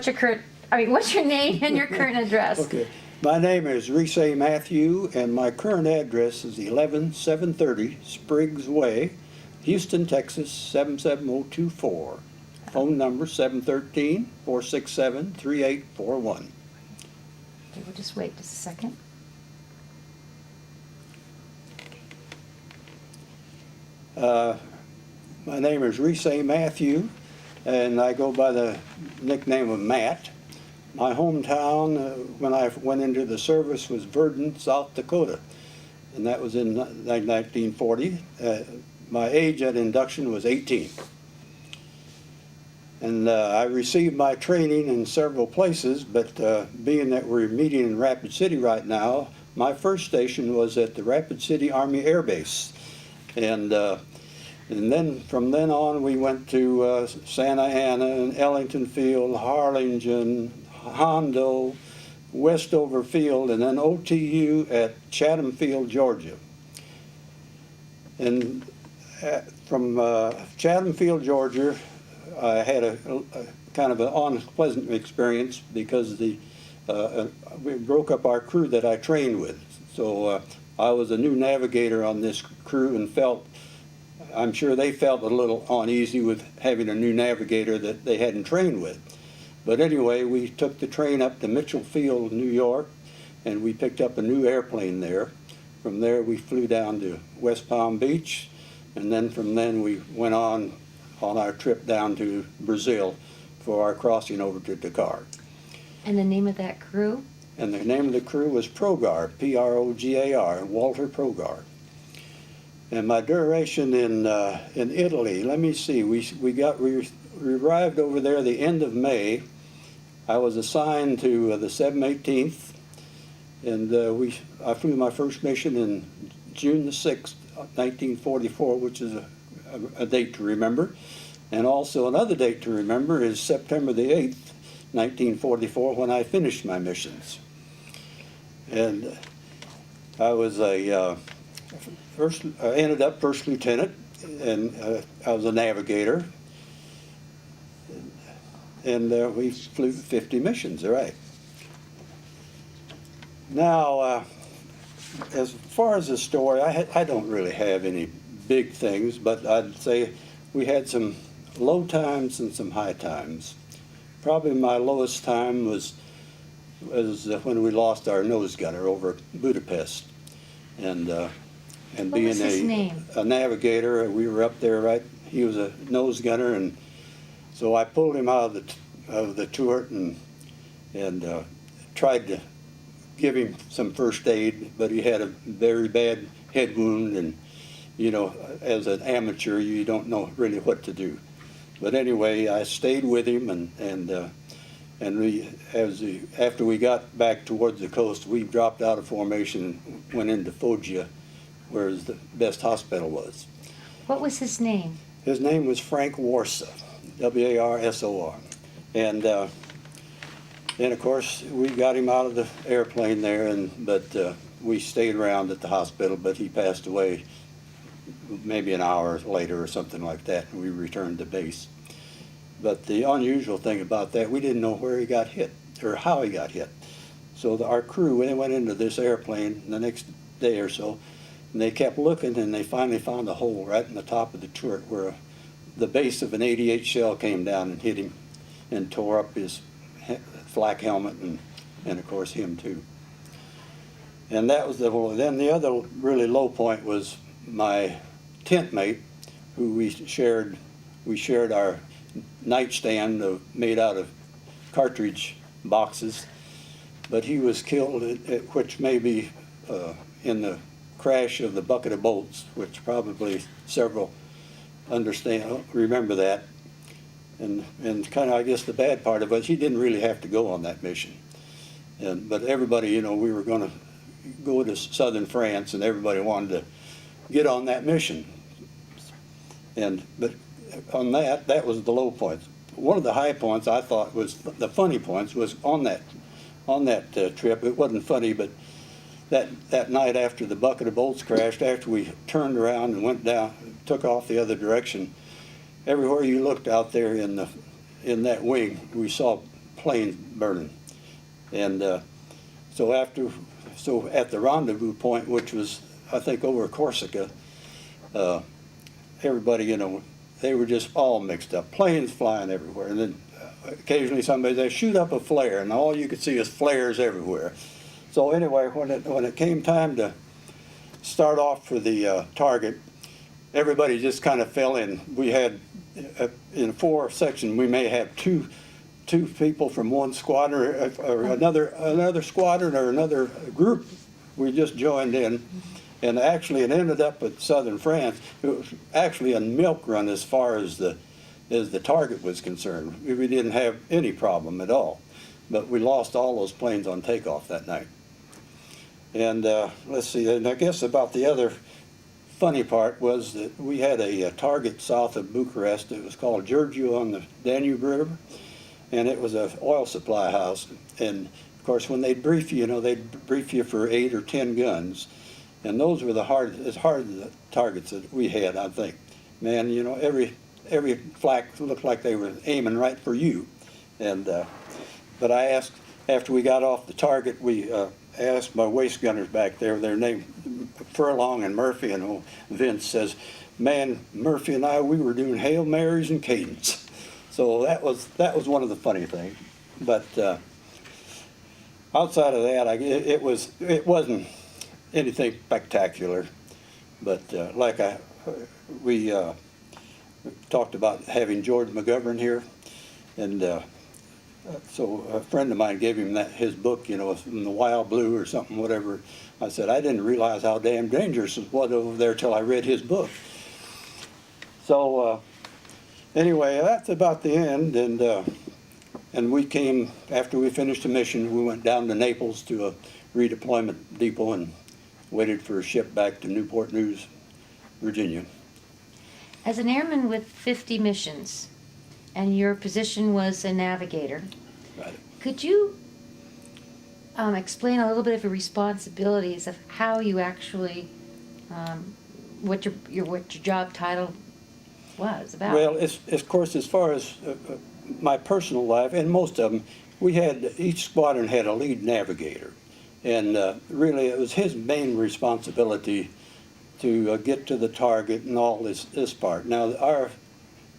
What's your name and your current address? Okay. My name is Reese Mathieu, and my current address is 11730 Spriggs Way, Houston, Texas, 77024. Phone number 713-467-3841. Okay, we'll just wait just a second. My name is Reese Mathieu, and I go by the nickname of Matt. My hometown, when I went into the service, was Verdon, South Dakota, and that was in 1940. My age at induction was 18. And I received my training in several places, but being that we're meeting in Rapid City right now, my first station was at the Rapid City Army Air Base. And then from then on, we went to Santa Ana and Ellington Field, Harlingen, Hondo, Westover Field, and then OTU at Chatham Field, Georgia. And from Chatham Field, Georgia, I had a kind of an unpleasant experience because we broke up our crew that I trained with. So I was a new navigator on this crew and I'm sure they felt a little uneasy with having a new navigator that they hadn't trained with. But anyway, we took the train up to Mitchell Field, New York, and we picked up a new airplane there. From there, we flew down to West Palm Beach, and then from then we went on our trip down to Brazil for our crossing over to Dakar. And the name of that crew? And the name of the crew was Progar, P-R-O-G-A-R, Walter Progar. And my duration in Italy, let me see, we arrived over there the end of May. I was assigned to the 718th, and I flew my first mission in June the 6th, 1944, which is a date to remember. And also another date to remember is September the 8th, 1944, when I finished my missions. And I was I ended up first lieutenant, and I was a navigator. And we flew 50 missions, all right. Now, as far as the story, I don't really have any big things, but I'd say we had some low times and some high times. Probably my lowest time was when we lost our nose gunner over Budapest. And What was his name? A navigator, we were up there, right? He was a nose gunner, and so I pulled him out of the turret and tried to give him some first aid, but he had a very bad head wound, and you know, as an amateur, you don't know really what to do. But anyway, I stayed with him, and after we got back towards the coast, we dropped out of formation and went into Foggia, where the best hospital was. What was his name? His name was Frank Warsaw, W-A-R-S-O-R. And of course, we got him out of the airplane there, but we stayed around at the hospital, but he passed away maybe an hour later or something like that, and we returned to base. But the unusual thing about that, we didn't know where he got hit or how he got hit. So our crew, when they went into this airplane the next day or so, and they kept looking, and they finally found a hole right in the top of the turret where the base of an 88 shell came down and hit him and tore up his flak helmet and of course him too. And that was then the other really low point was my tent mate, who we shared our nightstand made out of cartridge boxes, but he was killed which may be in the crash of the bucket of bolts, which probably several remember that. And kind of, I guess the bad part of it, he didn't really have to go on that mission. But everybody, you know, we were going to go to southern France, and everybody wanted to get on that mission. But on that was the low point. One of the high points, I thought, was the funny points, was on that trip. It wasn't funny, but that night after the bucket of bolts crashed, after we turned around and went down, took off the other direction, everywhere you looked out there in that wing, we saw planes burning. And so at the rendezvous point, which was, I think, over Corsica, everybody, you know, they were just all mixed up, planes flying everywhere. And then occasionally they shoot up a flare, and all you could see is flares everywhere. So anyway, when it came time to start off for the target, everybody just kind of fell in. We had, in 4 sections, we may have two people from one squadron or another squadron or another group. We just joined in. And actually, it ended up at southern France. It was actually a milk run as far as the target was concerned. We didn't have any problem at all. But we lost all those planes on takeoff that night. And let's see, and I guess about the other funny part was that we had a target south of Bucharest. It was called Giurgiu on the Danube River. And it was an oil supply house. And of course, when they'd brief you, they'd brief you for 8 or 10 guns. And those were the hardest targets that we had, I think. Man, every flak looked like they were aiming right for you. And but I asked, after we got off the target, we asked my waist gunners back there, their name Furlong and Murphy, and Vince says, man, Murphy and we were doing Hail Marys and cadence. So that was one of the funny things. But outside of that, it wasn't anything spectacular, but we talked about having George McGovern here, and so a friend of mine gave him his book, from the Wild Blue or something, whatever. I said, I didn't realize how damn dangerous it was over there till I read his book. So anyway, that's about the end, and we came, after we finished the mission, we went down to Naples to a redeployment depot and waited for a ship back to Newport News, Virginia. As an airman with 50 missions, and your position was a navigator, Right. could you explain a little bit of your responsibilities of how you actually, what your job title was about? Well, of course, as far as my personal life, and most of them, each squadron had a lead navigator. And really, it was his main responsibility to get to the target and all this part. Now,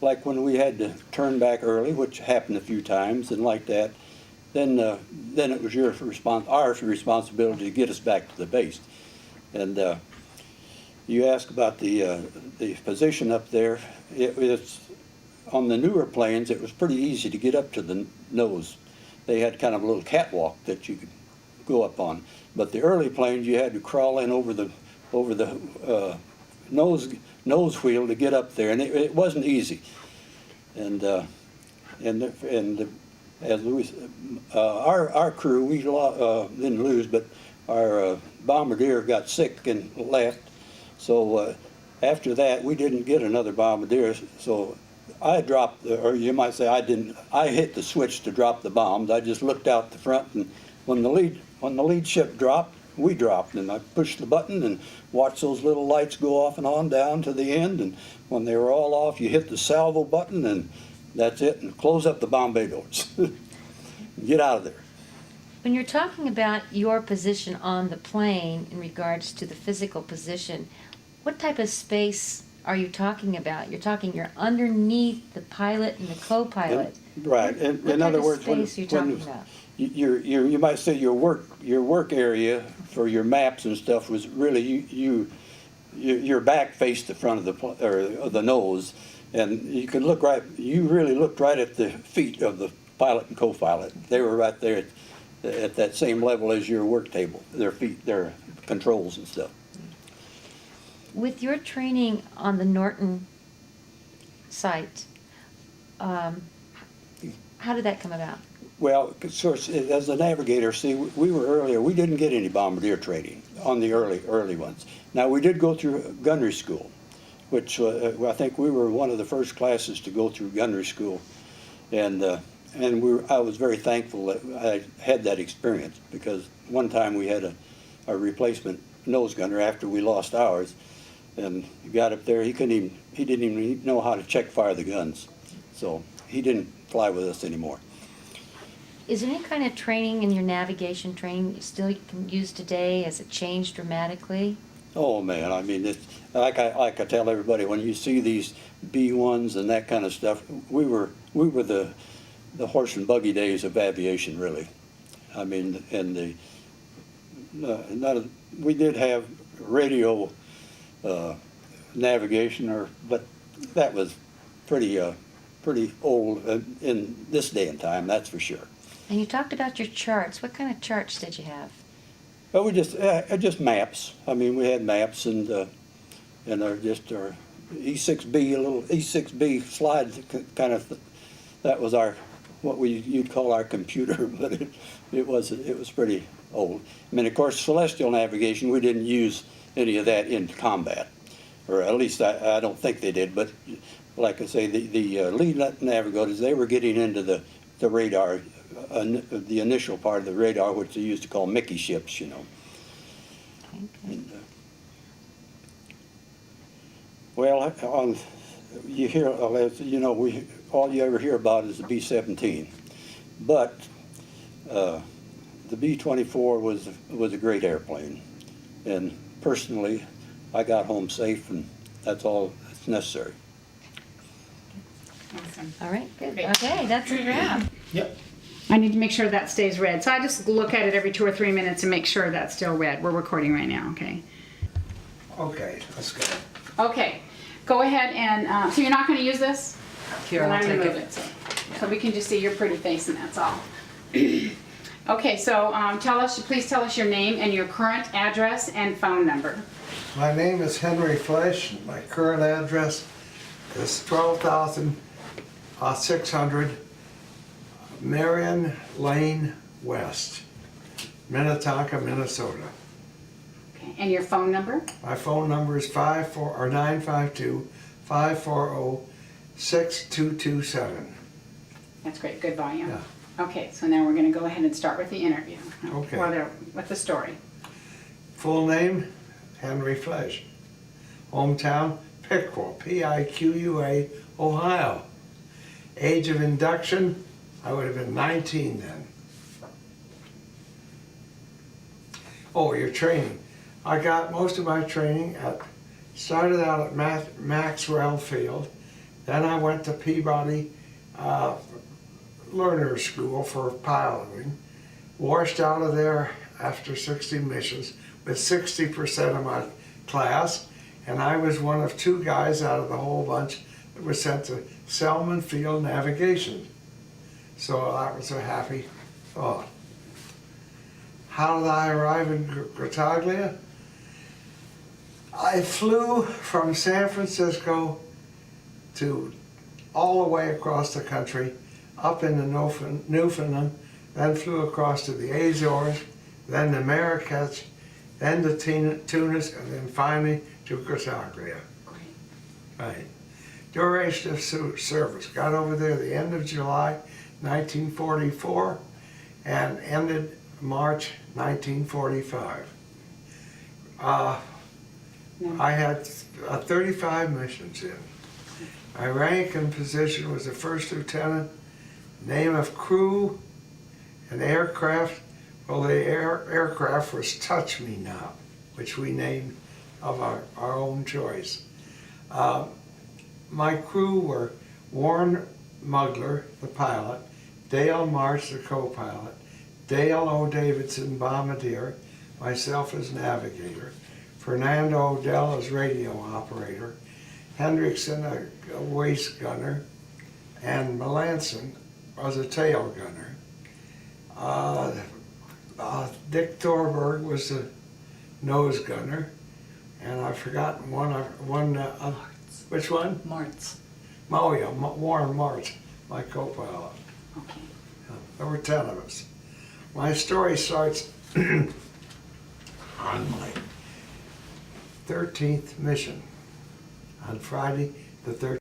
like when we had to turn back early, which happened a few times, and like that, then it was our responsibility to get us back to the base. And you asked about the position up there. It's on the newer planes. It was pretty easy to get up to the nose. They had kind of a little catwalk that you could go up on, but the early planes you had to crawl in over the nose wheel to get up there, and it wasn't easy. And as Louis, our crew, we didn't lose, but our bombardier got sick and left. So after that, we didn't get another bombardier. So I dropped, or you might say I hit the switch to drop the bombs. I just looked out the front, and when the lead ship dropped, we dropped, and I pushed the button and watched those little lights go off and on down to the end, and when they were all off, you hit the salvo button, and that's it, and close up the bomb bay doors. Get out of there. When you're talking about your position on the plane in regards to the physical position, what type of space are you talking about? You're underneath the pilot and the co-pilot. Right. In other words, what type of space are you talking about? You might say your work area for your maps and stuff was really your back faced the front of the nose, and you could look right. You really looked right at the feet of the pilot and co-pilot. They were right there at that same level as your work table. Their feet, their controls and stuff. With your training on the Norton site, how did that come about? Well, of course, as a navigator, see, we were earlier. We didn't get any bombardier training on the early ones. Now, we did go through gunnery school, which I think we were one of the first classes to go through gunnery school, and I was very thankful that I had that experience, because one time we had a replacement nose gunner after we lost ours, and he got up there. He didn't even know how to check fire the guns, so he didn't fly with us anymore. Is there any kind of training in your navigation training you still can use today? Has it changed dramatically? Oh, man, I mean, it's, like I tell everybody, when you see these B-1s and that kind of stuff, we were the horse and buggy days of aviation, really. I mean, and we did have radio navigation, but that was pretty old in this day and time, that's for sure. And you talked about your charts. What kind of charts did you have? Well, we just maps. I mean, we had maps and our E6B, a little E6B slide kind of. That was you'd call our computer, but it was pretty old. I mean, of course, celestial navigation, we didn't use any of that in combat, or at least I don't think they did. But like I say, the lead navigators, they were getting into the radar. The initial part of the radar, which they used to call Mickey ships, you know. Okay. And, well, you hear, you know, all you ever hear about is the B-17, but the B-24 was a great airplane, and personally, I got home safe, and that's all that's necessary. Awesome. All right, good. Great. Okay, that's a wrap. Yep. I need to make sure that stays red. So I just look at it every 2 or 3 minutes and make sure that's still red. We're recording right now, okay? Okay, let's go. Okay, go ahead and, so you're not gonna use this? Here, Then I'll I take remove it. So we can just see your pretty face and that's all. Okay, so please tell us your name and your current address and phone number. My name is Henry Flesh. My current address is 12,600 Marion Lane West, Minnetonka, Minnesota. Okay, and your phone number? My phone number is 952-540-6227. That's great, good volume. Yeah. Okay, so now we're gonna go ahead and start with the interview. Okay. Or with the story. Full name, Henry Flesh. Hometown, Piqua, P-I-Q-U-A, Ohio. Age of induction, I would have been 19 then. Oh, your training. I got most of my training started out at Maxwell Field, then I went to Peabody Learner School for piloting, washed out of there after 60 missions with 60% of my class, and I was one of 2 guys out of the whole bunch that was sent to Selman Field Navigation. So that was a happy thought. How did I arrive in Grottaglia? I flew from San Francisco to all the way across the country, up into Newfoundland, then flew across to the Azores, then to Marrakech, then to Tunis, and then finally to Grottaglia. Great. Right. Duration of service, got over there the end of July 1944 and ended March 1945. I had 35 missions in. My rank and position was a first lieutenant. Name of crew and aircraft, well, the aircraft was Touch Me Not, which we named of our own choice. My crew were Warren Mugler, the pilot, Dale March, the co-pilot, Dale O. Davidson, bombardier, myself as navigator, Fernando Odell as radio operator, Hendrickson a waist gunner, and Melanson was a tail gunner. Dick Thorberg was the nose gunner, and I've forgotten which one? Martz. Oh yeah, Warren Martz, my co-pilot. Okay. There were 10 of us. My story starts on my 13th mission on Friday the 13th.